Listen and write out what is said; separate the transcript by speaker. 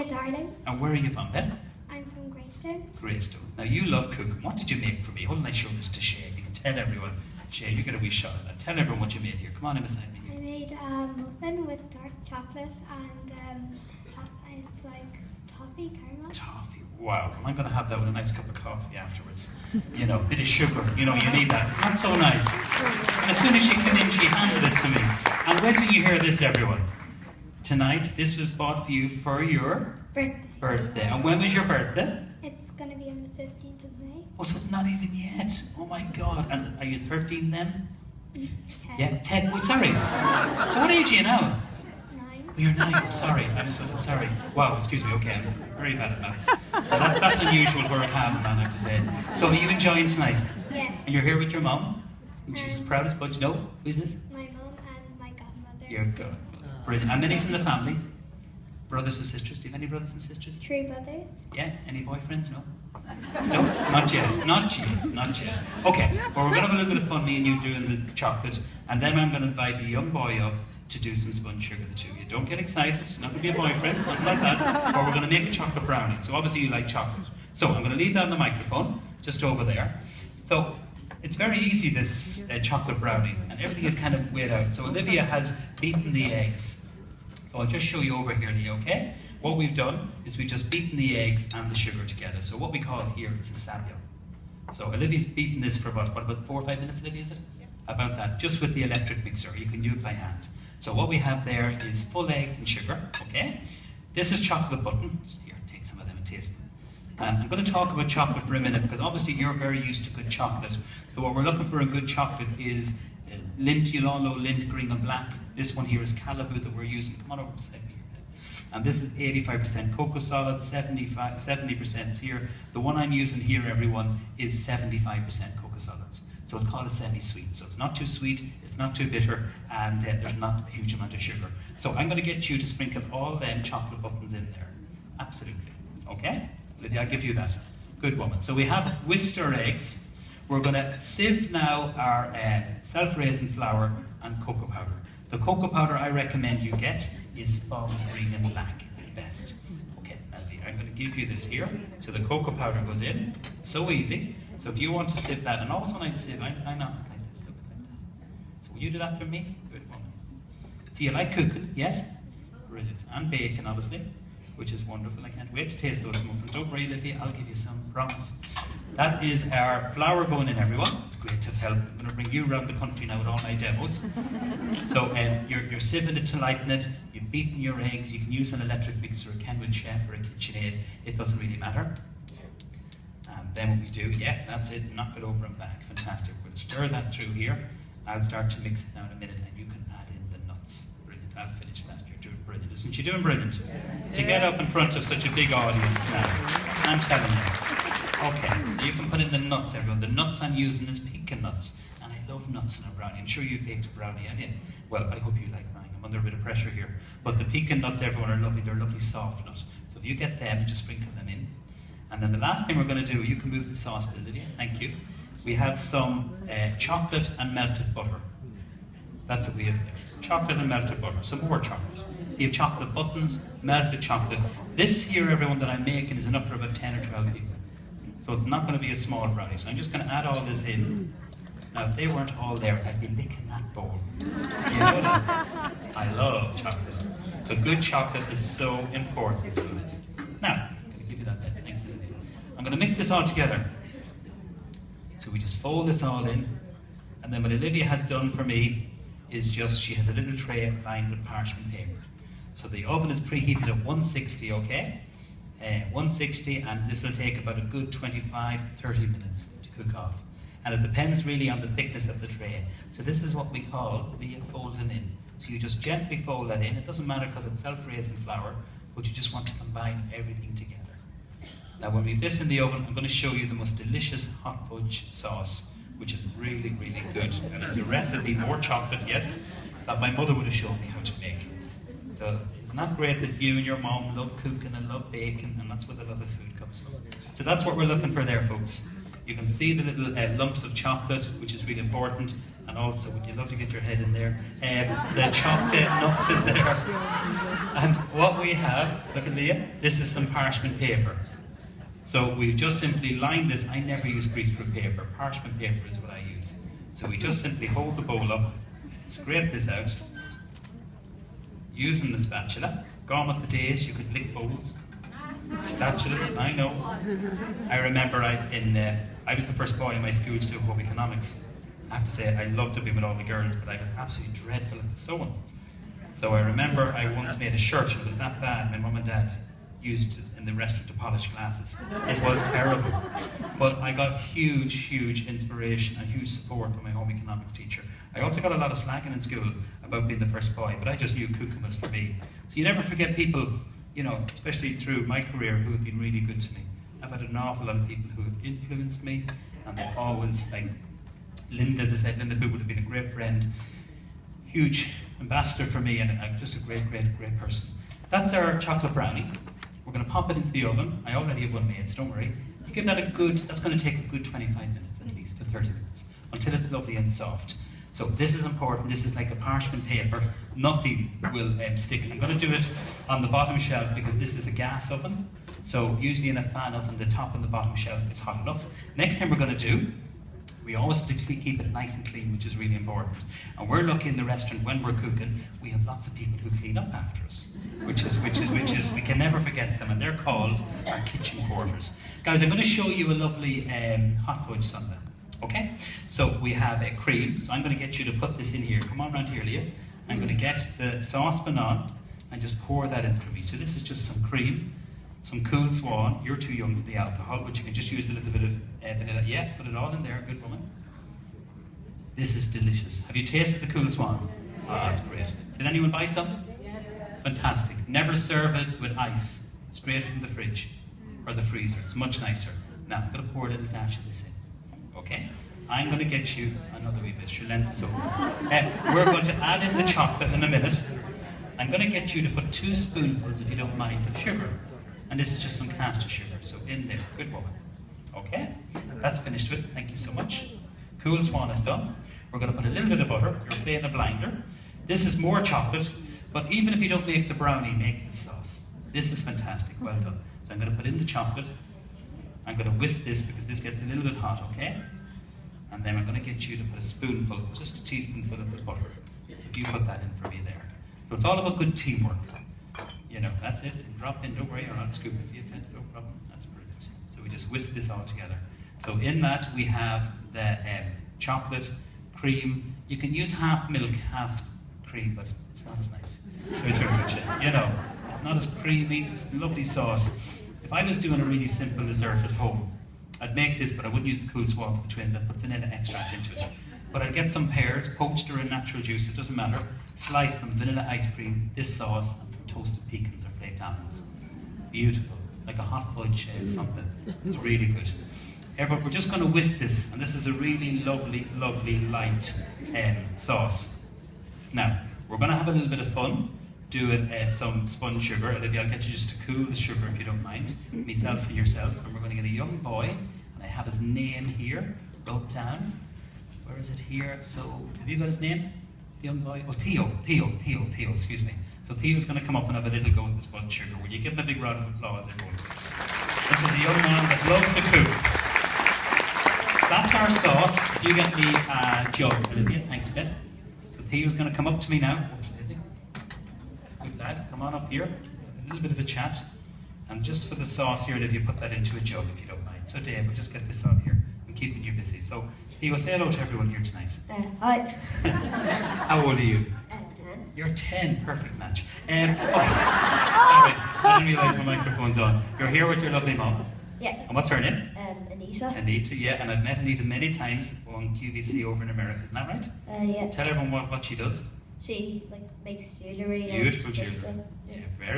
Speaker 1: darling.
Speaker 2: And where are you from, Ben?
Speaker 1: I'm from Greystones.
Speaker 2: Greystones. Now you love cooking. What did you make for me? Hold on, I show this to Shay. You can tell everyone. Shay, you get a wee shot of that. Tell everyone what you made here. Come on in beside me.
Speaker 1: I made a muffin with dark chocolate and it's like toffee caramel.
Speaker 2: Toffee. Wow. I'm going to have that with a nice cup of coffee afterwards. You know, a bit of sugar. You know, you need that. It's not so nice. As soon as she came in, she handed it to me. And when did you hear this, everyone? Tonight. This was bought for you for your birthday. And when was your birthday?
Speaker 1: It's going to be on the 15th of May.
Speaker 2: Oh, so it's not even yet. Oh my God. And are you 13 then?
Speaker 1: 10.
Speaker 2: Yeah, 10. Oh, sorry. So what age are you now?
Speaker 1: 9.
Speaker 2: Oh, you're 9. Sorry. I'm so sorry. Wow, excuse me. Okay, I'm very bad at maths. That's unusual for a cabin man, I have to say. So are you enjoying tonight?
Speaker 1: Yes.
Speaker 2: And you're here with your mum? And she's the proudest bunch. No? Who's this?
Speaker 1: My mum and my godmother.
Speaker 2: You're good. Brilliant. And many's in the family? Brothers and sisters? Do you have any brothers and sisters?
Speaker 1: 3 brothers.
Speaker 2: Yeah? Any boyfriends? No? No? Not yet. Not yet. Not yet. Okay. Well, we're going to have a little bit of fun, me and you doing the chocolate. And then I'm going to invite a young boy up to do some spun sugar, the two of you. Don't get excited. It's not going to be a boyfriend. Nothing like that. Or we're going to make a chocolate brownie. So obviously you like chocolate. So I'm going to leave that on the microphone, just over there. So it's very easy, this chocolate brownie. And everything is kind of weighed out. So Olivia has beaten the eggs. So I'll just show you over here, Lee, okay? What we've done is we've just beaten the eggs and the sugar together. So what we call here is a savio. So Olivia's beaten this for what about 4 or 5 minutes, Olivia, is it? Yeah. About that, just with the electric mixer. You can do it by hand. So what we have there is full eggs and sugar, okay? This is chocolate buttons. Here, take some of them and taste them. And I'm going to talk about chocolate for a minute because obviously you're very used to good chocolate. So what we're looking for in good chocolate is Lindt, you'll all know Lindt green and black. This one here is Caliboo that we're using. Come on over beside me here. And this is 85% cocoa solid, 70% here. The one I'm using here, everyone, is 75% cocoa solids. So it's called a semi-sweet. So it's not too sweet, it's not too bitter, and there's not a huge amount of sugar. So I'm going to get you to sprinkle all them chocolate buttons in there. Absolutely. Okay? Lydia, I'll give you that. Good woman. So we have whisked our eggs. We're going to sieve now our self-raising flour and cocoa powder. The cocoa powder I recommend you get is from green and black. It's the best. Okay, Lydia, I'm going to give you this here. So the cocoa powder goes in. It's so easy. So if you want to sieve that, and always when I sieve, I knock it like this, look like that. So will you do that for me? Good woman. So you like cooking, yes? Brilliant. And bacon, obviously, which is wonderful. I can't wait to taste those muffins. Don't worry, Olivia, I'll give you some, promise. That is our flour going in, everyone. It's great to have help. I'm going to bring you around the country now with all my demos. So you're sieving it to lighten it. You've beaten your eggs. You can use an electric mixer, a Kenwood Chef, or a KitchenAid. It doesn't really matter. And then what we do, yeah, that's it. Knock it over and back. Fantastic. We're going to stir that through here. I'll start to mix it now in a minute, and you can add in the nuts. Brilliant. I'll finish that. You're doing brilliant. Isn't she doing brilliant? To get up in front of such a big audience now, I'm telling you. Okay, so you can put in the nuts, everyone. The nuts I'm using is pecan nuts, and I love nuts in a brownie. I'm sure you baked a brownie, have you? Well, I hope you like mine. I'm under a bit of pressure here. But the pecan nuts, everyone, are lovely. They're lovely soft nuts. So if you get them, just sprinkle them in. And then the last thing we're going to do, you can move the sauce, Lydia. Thank you. We have some chocolate and melted butter. That's what we have there. Chocolate and melted butter. Some more chocolate. So you have chocolate buttons, melted chocolate. This here, everyone, that I'm making is enough for about 10 or 12 people. So it's not going to be a small brownie. So I'm just going to add all this in. Now, if they weren't all there, I'd be licking that bowl. You know that? I love chocolate. So good chocolate is so important. Now, I'm going to give you that bit. Thanks, Olivia. I'm going to mix this all together. So we just fold this all in. And then what Olivia has done for me is just, she has a little tray lined with parchment paper. So the oven is preheated at 160, okay? 160, and this will take about a good 25-30 minutes to cook off. And it depends really on the thickness of the tray. So this is what we call the folding in. So you just gently fold that in. It doesn't matter because it's self-raising flour, but you just want to combine everything together. Now when we have this in the oven, I'm going to show you the most delicious hot fudge sauce, which is really, really good. And it's a recipe, more chocolate, yes, that my mother would have shown me how to make. So it's not great that you and your mom love cooking and love baking, and that's where the love of food comes from. So that's what we're looking for there, folks. You can see the little lumps of chocolate, which is really important. And also, would you love to get your head in there? The chopped nuts in there. And what we have, look at Leah, this is some parchment paper. So we just simply line this. I never use greaseproof paper. Parchment paper is what I use. So we just simply hold the bowl up, scrape this out, using the spatula. Gone with the days, you could lick bowls. Spatulas, I know. I remember I was the first boy in my school to do home economics. I have to say, I loved to be with all the girls, but I was absolutely dreadful at the sewing. So I remember I once made a shirt, and it was that bad, my mum and dad used it in the restaurant to polish glasses. It was terrible. But I got huge inspiration and huge support from my home economics teacher. I also got a lot of slacking in school about being the first boy, but I just knew cooking was for me. So you never forget people, you know, especially through my career, who have been really good to me. I've had an awful lot of people who have influenced me, and they've always, like, Linda, as I said, Linda Boo would have been a great friend, huge ambassador for me, and just a great person. That's our chocolate brownie. We're going to pop it into the oven. I already have one made, so don't worry. You give that that's going to take a good 25 minutes at least, to 30 minutes, until it's lovely and soft. So this is important. This is like a parchment paper. Nothing will stick. I'm going to do it on the bottom shelf because this is a gas oven. So usually in a fan oven, the top and the bottom shelf is hot enough. Next thing we're going to do, we always have to keep it nice and clean, which is really important. And we're lucky in the restaurant when we're cooking, we have lots of people who clean up after us, which is we can never forget them, and they're called our kitchen quarters. Guys, I'm going to show you a lovely hot fudge sundae. Okay? So we have a cream. So I'm going to get you to put this in here. Come on around here, Leah. I'm going to get the saucepan on and just pour that in for me. So this is just some cream, some Cool Swan. You're too young for the alcohol, but you can just use a little bit of vanilla. Yeah, put it all in there. Good woman. This is delicious. Have you tasted the Cool Swan? Oh, that's great. Did anyone buy some? Yes. Fantastic. Never serve it with ice. Straight from the fridge or the freezer. It's much nicer. Now, I'm going to pour a little dash of this in. Okay? I'm going to get you another wee bit. So, we're going to add in the chocolate in a minute. I'm going to get you to put 2 spoonfuls, if you don't mind, of sugar. And this is just some caster sugar. So in there. Good woman. Okay? That's finished with. Thank you so much. Cool Swan is done. We're going to put a little bit of butter. You're playing a blinder. This is more chocolate. But even if you don't make the brownie, make the sauce. This is fantastic. Well done. So I'm going to put in the chocolate. I'm going to whisk this because this gets a little bit hot, okay? And then I'm going to get you to put a spoonful, just a teaspoonful of the butter. So if you put that in for me there. So it's all about good teamwork. You know, that's it. Drop in, don't worry, or not scoop if you can, no problem. That's brilliant. So we just whisk this all together. So in that we have the chocolate, cream. You can use half milk, half cream, but it's not as nice. So it's very much, you know, it's not as creamy, it's a lovely sauce. If I was doing a really simple dessert at home, I'd make this, but I wouldn't use the Cool Swan for the twins. I'd put vanilla extract into it. But I'd get some pears, poached or in natural juice, it doesn't matter. Slice them, vanilla ice cream, this sauce, and some toasted pecans or flaked almonds. Beautiful, like a hot fudge something. It's really good. But we're just going to whisk this, and this is a really lovely light sauce. Now, we're going to have a little bit of fun. Doing some spun sugar. Olivia, I'll get you just to cool the sugar if you don't mind. Myself and yourself. And we're going to get a young boy. And I have his name here. Wrote down. Where is it here? So, have you got his name? The young boy? Oh, Theo, excuse me. So Theo's going to come up and have a little go with the spun sugar. Will you give him a big round of applause, everyone? This is a young man that loves to cook. That's our sauce. You get the jug, Olivia. Thanks a bit. So Theo's going to come up to me now. Oops, is he? Good lad, come on up here, a little bit of a chat. And just for the sauce here, if you put that into a jug, if you don't mind. So Dave, we'll just get this on here. I'm keeping you busy. So, Theo, say hello to everyone here tonight.
Speaker 1: Hi.
Speaker 2: How old are you?
Speaker 1: 10.
Speaker 2: You're 10, perfect match. Sorry, I didn't realise my microphone's on. You're here with your lovely mom.
Speaker 1: Yeah.
Speaker 2: And what's her name?
Speaker 1: Anita.
Speaker 2: Anita, yeah, and I've met Anita many times on QVC over in America, isn't that right?
Speaker 1: Yeah.
Speaker 2: Tell everyone what she does.
Speaker 1: She makes jewellery.
Speaker 2: Beautiful jewellery. Yeah, very